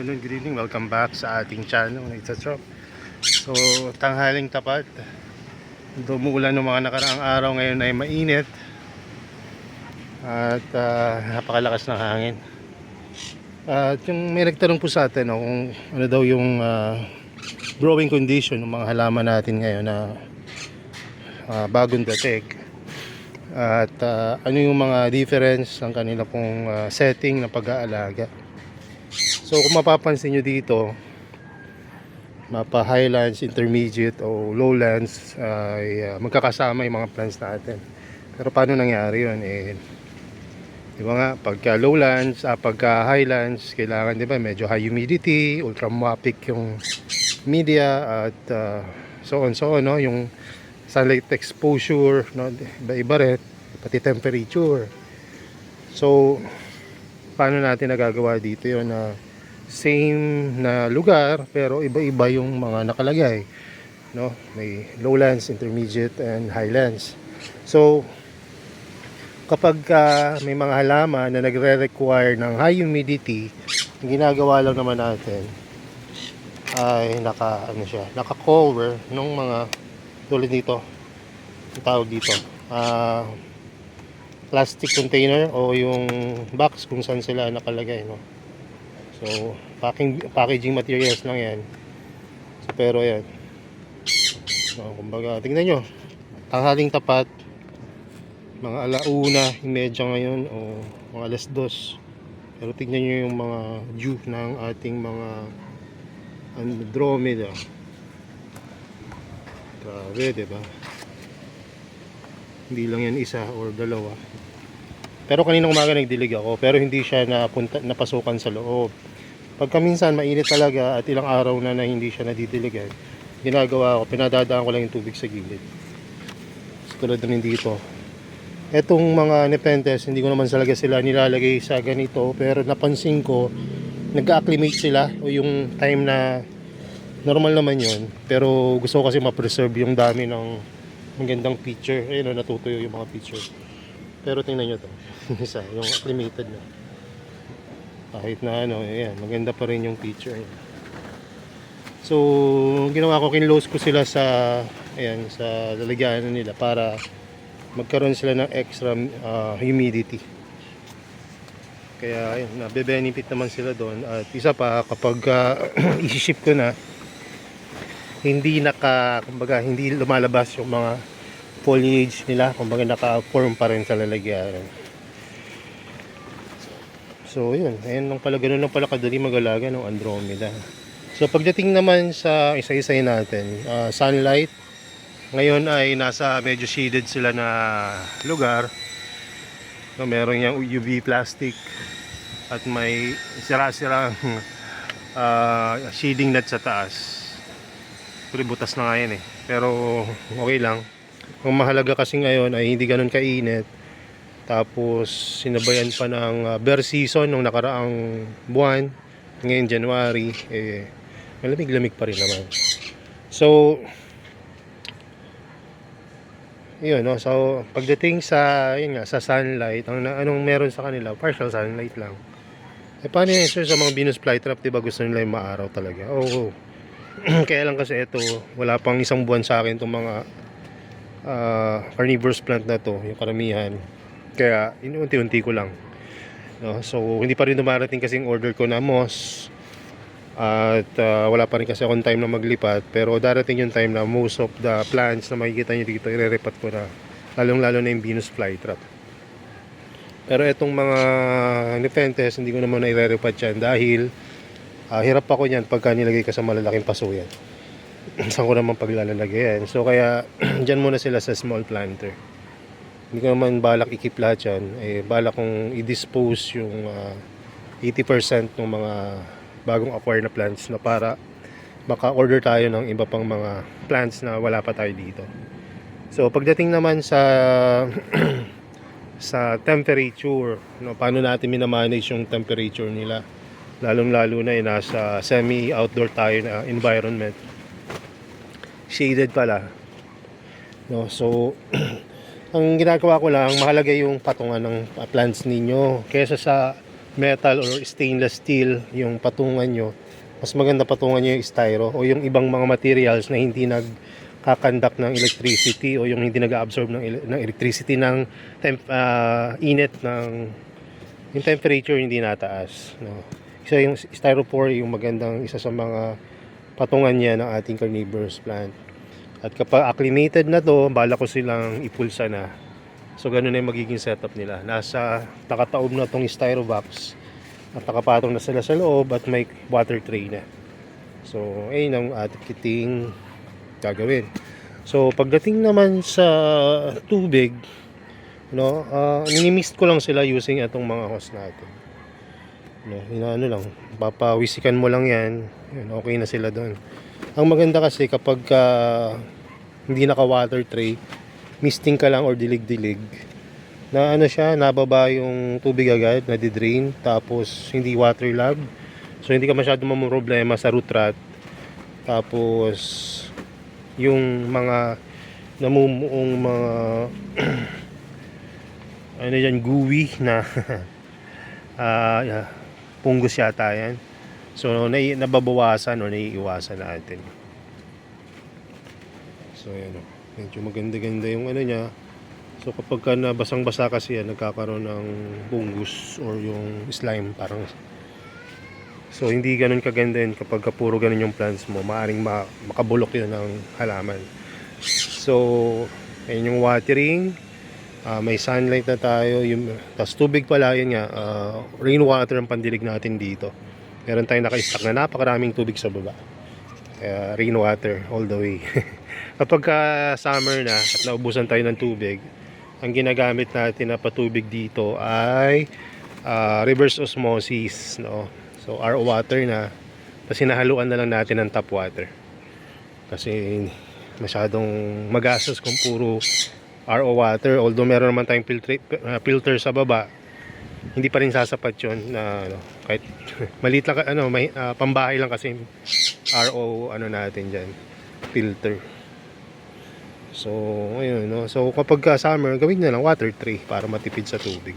afternoon, good evening. Welcome back sa ating channel, It's a Trop. So, tanghaling tapat. Dumuulan ng mga nakaraang araw, ngayon ay mainit. At napakalakas ng hangin. At yung may nagtanong po sa atin kung ano daw yung growing condition ng mga halaman natin ngayon na bagong dating. At ano yung mga difference ng kanila pong setting ng pag-aalaga. So kung mapapansin nyo dito, mapa highlands, intermediate o lowlands ay magkakasama yung mga plants natin. Pero paano nangyari yun? Di ba nga, pagka lowlands, pagka highlands, kailangan, di ba, medyo high humidity, ultramorphic yung media, at so on, no? Yung sunlight exposure, no? Iba-iba rin, pati temperature. So, paano natin nagagawa dito yun na same na lugar pero iba-iba yung mga nakalagay, no? May lowlands, intermediate, and highlands. So kapag may mga halaman na nagre-require ng high humidity, ang ginagawa lang naman natin ay naka-cover ng mga tulad dito, ang tawag dito, plastic container o yung box kung saan sila nakalagay, no? So packaging materials lang yan. So, pero yan, so, kumbaga tingnan nyo, tanghaling tapat, mga 1:30 ngayon o mga 2:00. Pero tingnan nyo yung mga dew ng ating mga Andromeda. Grabe, diba? Hindi lang yan isa or dalawa. Pero kanina umaga nagdilig ako, pero hindi siya napasukan sa loob. Pagka minsan mainit talaga at ilang araw na hindi siya nadidiligan, ginagawa ko, pinadadaan ko lang yung tubig sa gilid. Tulad din dito. Etong mga nepenthes, hindi ko naman talaga sila nilalagay sa ganito, pero napansin ko, nag-acclimate sila o yung time na normal naman yun. Pero gusto ko kasi ma-preserve yung dami ng magandang picture. Ayun, natutuyo yung mga picture. Pero tingnan nyo to. Isa, yung acclimated na. Kahit na ayan, maganda pa rin yung picture. Ayan. So, ginawa ko, kinlose ko sila sa, ayan, sa lalagyan nila para magkaroon sila ng extra humidity. Kaya, ayan, nabe-benefit naman sila doon. At isa pa, kapag isi-ship ko na, kumbaga, hindi lumalabas yung mga foliage nila, kumbaga naka-form pa rin sa lalagyan. So yun, ayun lang pala, ganun lang pala kadali mag-alaga ng Andromeda. So pagdating naman sa isa-isay natin, sunlight, ngayon ay nasa medyo shaded sila na lugar. So, meron yung UV plastic at may sira-sirang shading net sa taas. Pero butas na nga yan pero okay lang. Ang mahalaga kasi ngayon ay hindi ganun kainit. Tapos sinabayan pa ng bear season nung nakaraang buwan. Ngayon January, malamig-lamig pa rin naman. So yun, no? So pagdating sa sa sunlight, anong meron sa kanila, partial sunlight lang. Paano yun, sir, sa mga Venus flytrap, diba gusto nila yung maaraw talaga? Oo. Kaya lang kasi ito, wala pang isang buwan sa akin itong mga carnivorous plant na to, yung karamihan. Kaya unti-unti ko lang, no? So hindi pa rin dumarating kasi yung order ko na moss. At wala pa rin kasi akong time na maglipat. Pero darating yung time na most of the plants na makikita nyo dito, ireripat ko na. Lalong-lalo na yung Venus flytrap. Pero itong mga nepenthes, hindi ko naman na ireripat yan dahil hirap ako niyan pagka nilagay ka sa malalaking pasuyan. Saan ko naman paglalagay yan? So kaya dyan muna sila sa small planter. Hindi ko naman balak i-keep lahat yan. Balak kong i-dispose yung 80% ng mga bagong acquire na plants na para maka-order tayo ng iba pang mga plants na wala pa tayo dito. So pagdating naman sa sa temperature, no, paano natin minamanage yung temperature nila, lalong-lalo na nasa semi-outdoor tayo na environment, shaded pala, no? So ang ginagawa ko lang, mahalaga yung patungan ng plants ninyo kaysa sa metal or stainless steel yung patungan nyo, mas maganda patungan nyo yung styro o yung ibang mga materials na hindi nagkakandak ng electricity o yung hindi nag-absorb ng electricity ng init ng yung temperature hindi nataas, no? So yung styrofoam yung magandang isa sa mga patungan niya ng ating carnivorous plant. At kapag acclimated na to, bala ko silang ipulsa na. So ganun na yung magiging setup nila. Nakataob na tong styrobox at nakapatong na sila sa loob at may water tray na. So ayun ang ating gagawin. So pagdating naman sa tubig, no, nini-mist ko lang sila using itong mga hose natin. No, ano lang, papawisikan mo lang yan, yun, okay na sila doon. Ang maganda kasi kapag hindi naka water tray, misting ka lang or dilig-dilig, na ano siya, nababa yung tubig agad, nadidrain, tapos hindi waterlog. So hindi ka masyadong mamroblema sa root rot. Tapos yung mga namumuong mga ano yan, gooey na fungus yata yan. So nababawasan o naiiwasan natin. So yan o, medyo maganda-ganda yung ano niya. So kapag ka nabasang-basa kasi yan, nagkakaroon ng fungus or yung slime parang. So hindi ganun kaganda yun kapag puro ganun yung plants mo, maaring makabulok yun ng halaman. So ayun yung watering. May sunlight na tayo, tas tubig pala yun nga, rainwater ang pandilig natin dito. Meron tayong naka-stack na napakaraming tubig sa baba, kaya rainwater all the way. Kapag summer na at naubusan tayo ng tubig, ang ginagamit natin na patubig dito ay reverse osmosis, no? So RO water na, tapos hinahaluan na lang natin ng tap water kasi masyadong magastos kung puro RO water. Although meron naman tayong filter sa baba, hindi pa rin sasapat yun na kahit maliit lang, may pambahay lang kasi RO natin dyan, filter. So ayun, no? So kapag summer, gawin na lang water tray para matipid sa tubig,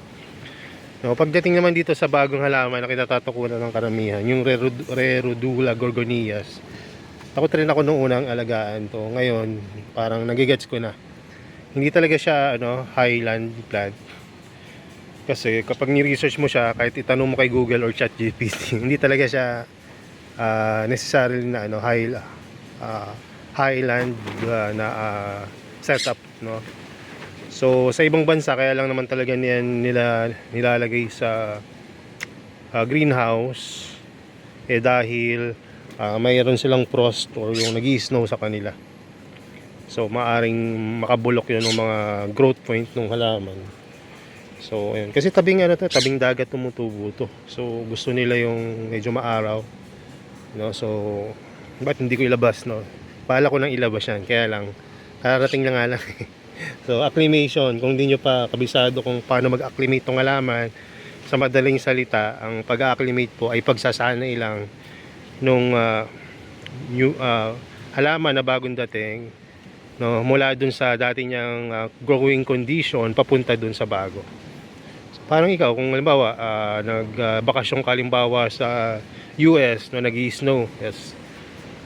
no? Pagdating naman dito sa bagong halaman na kinatatakutan ng karamihan, yung Rerodula gorgonias, takot rin ako nung unang alagaan to. Ngayon parang nagigets ko na, hindi talaga siya highland plant. Kasi kapag ni-research mo siya, kahit itanong mo kay Google or ChatGPT, hindi talaga siya necessarily na highland na setup, no. So sa ibang bansa kaya lang naman talaga nilalagay sa greenhouse dahil mayroon silang frost or yung nag-i-snow sa kanila. So maaring makabulok yun ng mga growth point ng halaman. So ayun, kasi tabing dagat tumutubo to. So gusto nila yung medyo maaraw, no. So ba't hindi ko ilabas, no? Pala ko nang ilabas yan, kaya lang kararating na nga lang. So acclimation, kung hindi nyo pa kabisado kung paano mag-acclimate tong halaman, sa madaling salita, ang pag-acclimate po ay pagsasanay lang nung new halaman na bagong dating, no, mula dun sa dati niyang growing condition papunta dun sa bago. So, parang ikaw kung halimbawa nagbakasyon ka halimbawa sa US, no, nag-i-snow, yes,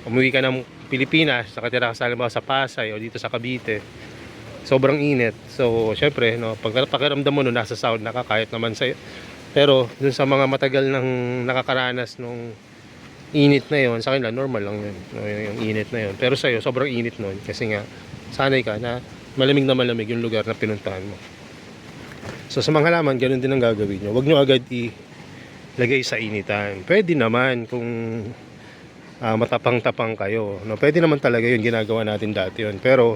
umuwi ka ng Pilipinas, nakatira ka sa halimbawa sa Pasay o dito sa Cavite, sobrang init. So syempre, no, pag pakiramdam mo no, nasa south na ka, kahit naman sa, pero dun sa mga matagal nang nakakaranas nung init na yon, sa kanila normal lang yun, no, yung init na yon. Pero sa'yo sobrang init nun kasi nga sanay ka na malamig na malamig yung lugar na pinuntahan mo. So sa mga halaman, ganun din ang gagawin nyo. Huwag nyo agad ilagay sa initan. Pwede naman kung matapang-tapang kayo, no? Pwede naman talaga yun, ginagawa natin dati yun. Pero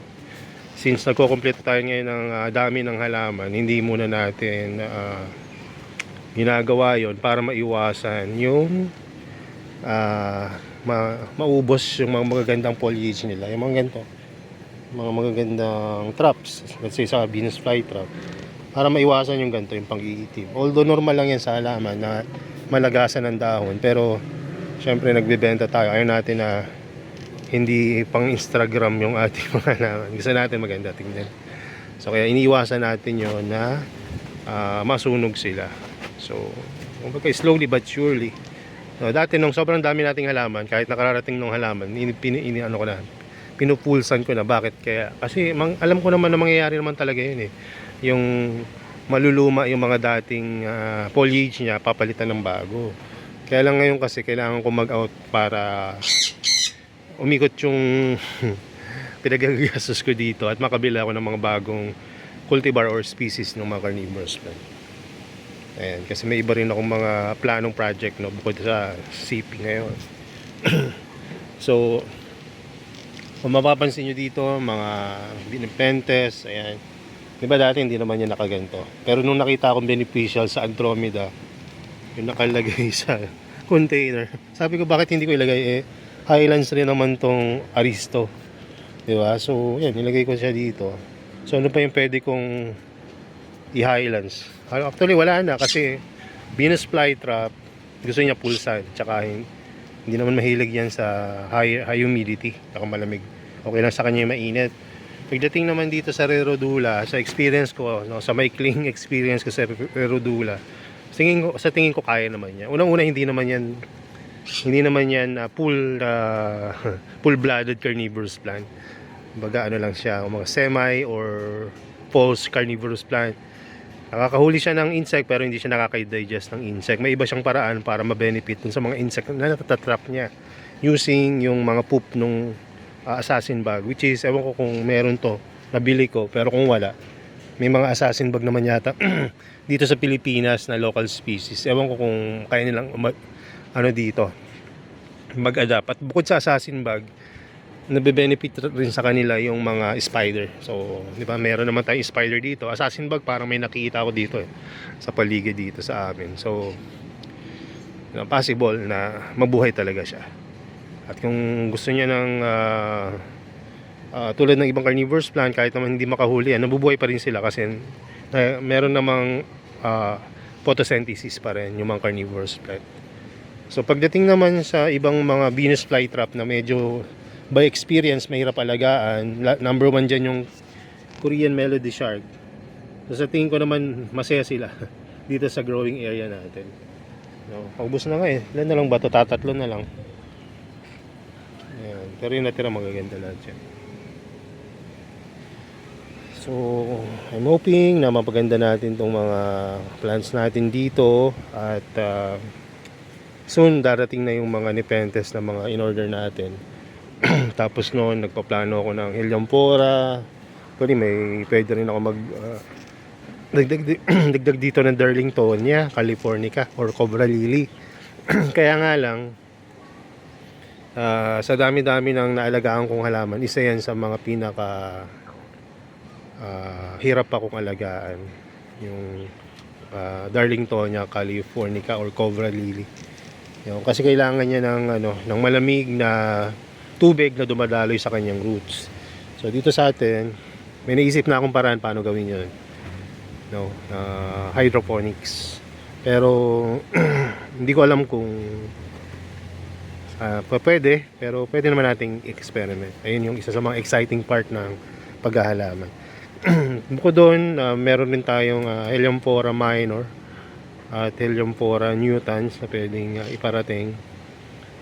since nagko-complete tayo ngayon ng dami ng halaman, hindi muna natin ginagawa yon para maiwasan yung maubos yung mga magagandang foliage nila, yung mga ganito, mga magagandang traps, let's say sa Venus flytrap, para maiwasan yung ganito, yung pang-iitim. Although normal lang yan sa halaman na malagasan ng dahon, pero syempre nagbebenta tayo, ayaw natin na hindi pang Instagram yung ating mga halaman, gusto natin maganda tingnan. So kaya iniiwasan natin yon na masunog sila. So Kumbaga slowly but surely. No, dati nung sobrang dami nating halaman, kahit nakararating nung halaman, ano ko na, pinupulsan ko na. Bakit? Kaya, kasi alam ko naman na mangyayari naman talaga yun eh. Yung maluluma yung mga dating foliage niya, papalitan ng bago. Kaya lang ngayon kasi kailangan ko mag-out para umikot yung pinagagastos ko dito at makabila ako ng mga bagong cultivar or species ng mga carnivorous plant. Ayan, kasi may iba rin akong mga planong project, no, bukod sa CP ngayon. So, kung mapapansin nyo dito, mga binipentes, ayan. Diba dati hindi naman yan nakaganto. Pero nung nakita akong beneficial sa Andromeda, yung nakalagay sa container, sabi ko bakit hindi ko ilagay, highlands rin naman tong Aristo. Diba? So, yan, nilagay ko siya dito. So, ano pa yung pwede kong i-highlands? Actually, wala na kasi Venus flytrap, gusto niya pulsan. Tsaka hindi naman mahilig yan sa high humidity, saka malamig. Okay lang sa kanya yung mainit. Pagdating naman dito sa Rerodula, sa experience ko, no, sa maikling experience ko sa Rerodula, sa tingin ko kaya naman yan. Unang-una, hindi naman yan full-blooded carnivorous plant. Baga ano lang siya, mga semi or false carnivorous plant. Nakakahuli siya ng insect pero hindi siya nakaka-digest ng insect. May iba siyang paraan para ma-benefit dun sa mga insect na natatrap niya using yung mga poop nung assassin bug, which is, ewan ko kung meron to, nabili ko, pero kung wala, may mga assassin bug naman yata dito sa Pilipinas na local species. Ewan ko kung kaya nilang dito mag-adapt. At bukod sa assassin bug, nabe-benefit rin sa kanila yung mga spider. So, di ba, meron naman tayong spider dito. Assassin bug, parang may nakikita ako dito sa paligid dito sa amin. So, possible na mabuhay talaga siya. At kung gusto niya ng tulad ng ibang carnivorous plant, kahit naman hindi makahuli, nabubuhay pa rin sila kasi meron namang photosynthesis pa rin yung mga carnivorous plant. So, pagdating naman sa ibang mga Venus flytrap na medyo by experience mahirap alagaan, number one dyan yung Korean melody shark. So, sa tingin ko naman masaya sila dito sa growing area natin. No, paubos na nga ilan na lang ba ito? Tatatlo na lang. Ayan. Pero yung natira magaganda lahat yan. So, I'm hoping na mapaganda natin itong mga plants natin dito at soon darating na yung mga nepenthes na mga in-order natin. Tapos noon nagpaplano ako ng Helianthera. Pwede rin ako dagdag dito ng Darlingtonia, Californica or Cobra Lily. Kaya nga lang sa dami-dami ng naalagaan kong halaman, isa yan sa mga pinaka hirap akong alagaan, yung Darlingtonia, Californica or Cobra Lily. Kasi kailangan niya ng malamig na tubig na dumadaloy sa kanyang roots. So dito sa atin, may naisip na akong paraan paano gawin yun. Hydroponics. Pero hindi ko alam kung pwede, pero pwede naman nating experiment. Ayun yung isa sa mga exciting part ng paghahalaman. Bukod doon, meron din tayong Helianthera minor at Helianthera nutans na pwedeng iparating.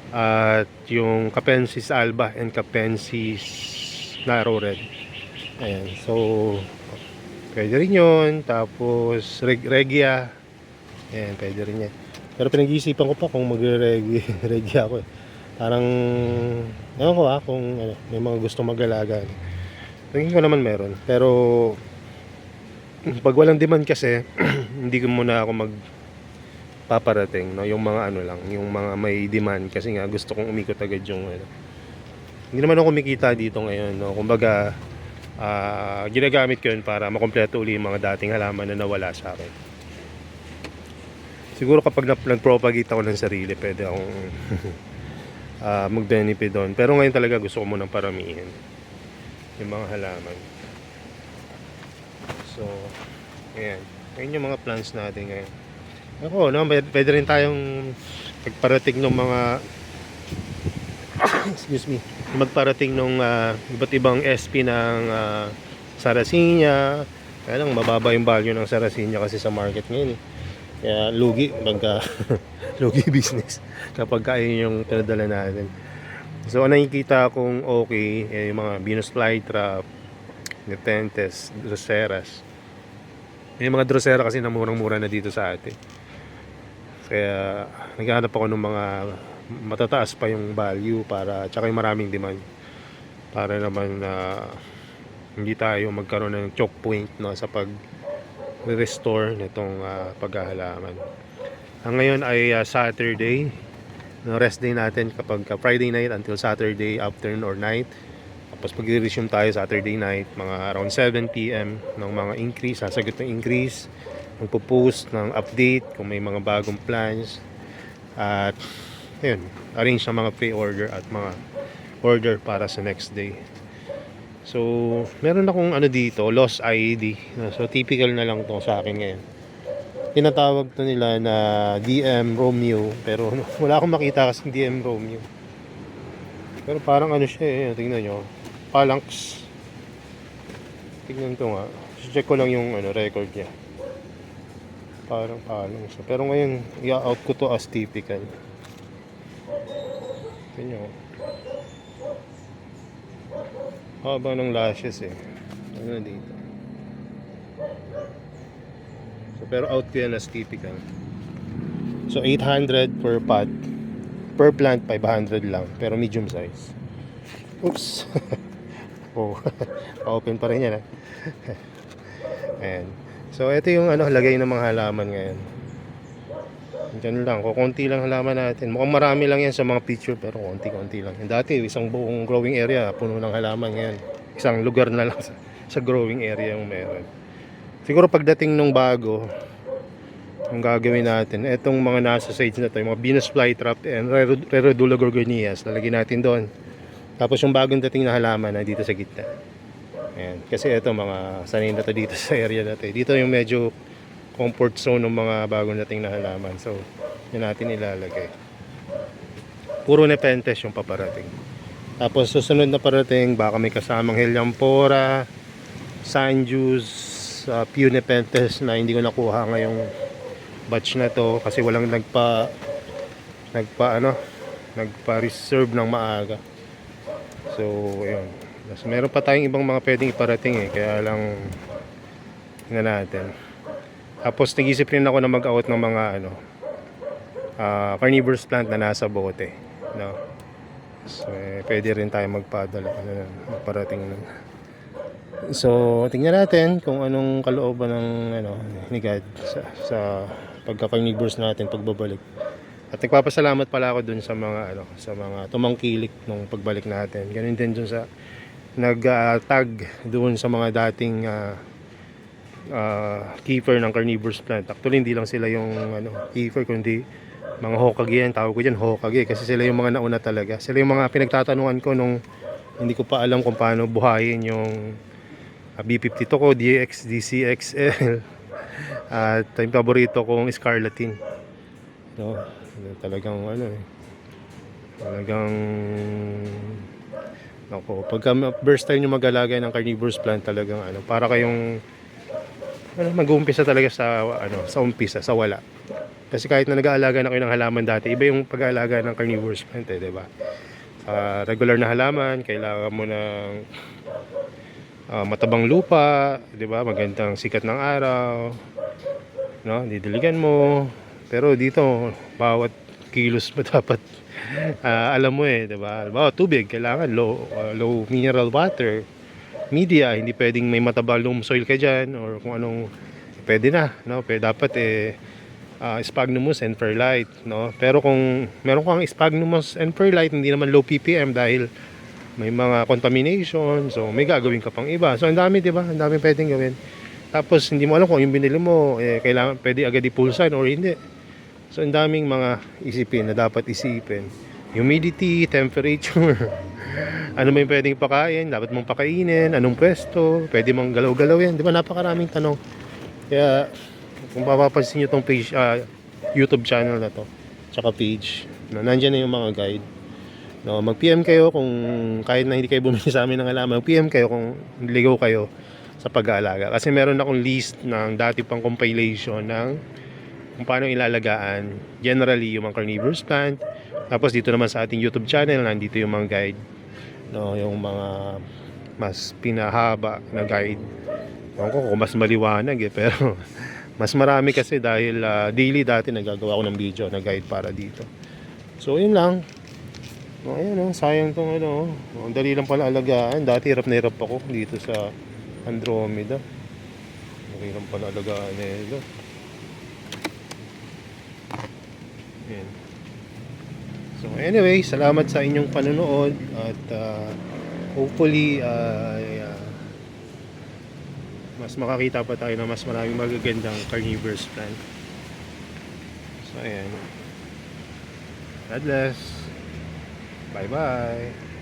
At yung Capensis alba and Capensis narrow red. Ayan, so pwede rin yun. Tapos regia, ayan, pwede rin yan. Pero pinag-iisipan ko pa kung magre-regia ako Parang ewan ko kung may mga gusto mag-alaga. Tingin ko naman meron. Pero pag walang demand kasi hindi ko muna ako paparating, yung mga lang, yung mga may demand, kasi nga gusto kong umikot agad yung hindi naman ako kumikita dito ngayon, kumbaga ginagamit ko yun para makompleto uli yung mga dating halaman na nawala sa akin. Siguro kapag nag-propagate ako ng sarili, pwede akong mag-benefit doon, pero ngayon talaga gusto ko munang paramihin yung mga halaman. So ayan yung mga plants natin ngayon. Pwede rin tayong magparating ng mga magparating ng iba't ibang SP ng Sarracenia. Kaya lang mababa yung value ng Sarracenia kasi sa market ngayon Kaya lugi pagka lugi business kapag ayun yung pinadala natin. So ang nakikita kong okay yung mga Venus flytrap, Nepenthes, Droseras. Yung mga Drosera kasi na murang-mura na dito sa atin. Kaya naghahanap ako ng mga matataas pa yung value para tsaka yung maraming demand para naman na hindi tayo magkaroon ng choke point, no, sa pag restore nitong paghahalaman. Ngayon ay Saturday, no, rest day natin kapag Friday night until Saturday afternoon or night. Tapos pag-resume tayo Saturday night mga around 7 p.m. ng mga increase, sasagot ng increase, magpo-post ng update kung may mga bagong plans, at ayun, arrange ng mga pre-order at mga order para sa next day. So, meron akong ano dito, lost IED. So, typical na lang to sa akin ngayon. Tinatawag to nila na DM Romeo, pero wala akong makita kasi DM Romeo. Pero parang ano siya tingnan nyo, Phalanx. Tingnan to nga. Check ko lang yung ano, record niya. Parang Phalanx. Pero ngayon, i-out ko to as typical. Tingnan nyo. Haba ng lashes ano dito. So, pero out ko yan as typical. So 800 per pot. Per plant 500 lang, pero medium size. Oops. Oh, open pa rin yan Ayan. So ito yung ano, lagay ng mga halaman ngayon. Diyan lang, kukunti lang halaman natin. Mukhang marami lang yan sa mga picture, pero konti-konti lang. Dati isang buong growing area puno ng halaman, ngayon isang lugar na lang sa growing area yung meron. Siguro pagdating nung bago, ang gagawin natin, etong mga nasa sides na to, yung mga Venus flytrap and Rerodula gorgonias, lalagyan natin doon. Tapos yung bagong dating na halaman na dito sa gitna. Ayan. Kasi ito, mga sanay na to dito sa area natin. Dito yung medyo comfort zone ng mga bagong dating na halaman. So, yun natin ilalagay. Puro Nepenthes yung paparating. Tapos susunod na parating, baka may kasamang Helianthora, Sanjus, Pew Nepenthes na hindi ko nakuha ngayong batch na to kasi walang nagpa-reserve ng maaga. So, ayun. So, meron pa tayong ibang mga pwedeng iparating kaya lang tingnan natin. Tapos nag-isip rin ako na mag-out ng mga carnivorous plant na nasa bote, no? So, pwede rin tayo magpadala magparating nun. So, tingnan natin kung anong kalooban ng ni God sa pagka-carnivores natin pagbabalik. At nagpapasalamat pala ako dun sa mga tumangkilik nung pagbalik natin. Ganun din dun sa nag-tag doon sa mga dating keeper ng carnivorous plant. Actually hindi lang sila yung keeper, kundi mga Hokage yan, tawag ko dyan Hokage, kasi sila yung mga nauna talaga. Sila yung mga pinagtatanungan ko nung hindi ko pa alam kung paano buhayin yung B52 ko, DX, DCXL at yung paborito kong Scarlatin, no? Talagang talagang pagka first time nyo mag-alaga ng carnivorous plant, talagang para kayong mag-uumpisa talaga sa umpisa, sa wala. Kasi kahit na nag-aalaga na kayo ng halaman dati, iba yung pag-aalaga ng carnivorous plant, di ba? Regular na halaman, kailangan mo ng matabang lupa, di ba? Magandang sikat ng araw, no? Didiligan mo. Pero dito, bawat kilos mo dapat alam mo di ba? Halimbawa, tubig, kailangan low mineral water. Media, hindi pwedeng may matabang loam soil ka dyan or kung anong pwede na, no? Pero dapat sphagnum and perlite, no? Pero kung meron kang sphagnum and perlite, hindi naman low ppm dahil may mga contamination, so may gagawin ka pang iba. So ang dami, di ba? Ang dami pwedeng gawin. Tapos hindi mo alam kung yung binili mo kailangan pwede agad i-pulsan or hindi. So ang daming mga isipin na dapat isipin. Humidity, temperature, ano may pwedeng pakain, dapat mong pakainin, anong pwesto, pwede mong galaw-galaw yan, di ba? Napakaraming tanong. Kaya kung mapapansin nyo tong page, YouTube channel na to, tsaka page, nandyan na yung mga guide, no? Mag-PM kayo kung kahit na hindi kayo bumili sa amin ng halaman, mag-PM kayo kung ligaw kayo sa pag-aalaga, kasi meron akong list ng dati pang compilation ng kung paano ilalagaan generally yung mga carnivorous plant. Tapos dito naman sa ating YouTube channel, nandito yung mga guide, no, yung mga mas pinahaba na guide. Ewan ko kung mas maliwanag pero mas marami kasi dahil daily dati nagagawa ko ng video na guide para dito. So yun lang. Ayun, sayang tong ano. Ang dali lang pala alagaan. Dati hirap na hirap ako dito sa Andromeda. Dali lang pala alagaan nila. Ayan. So anyway, salamat sa inyong panonood at hopefully mas makakita pa tayo ng mas maraming magagandang carnivorous plant. So ayan. God bless. Bye bye.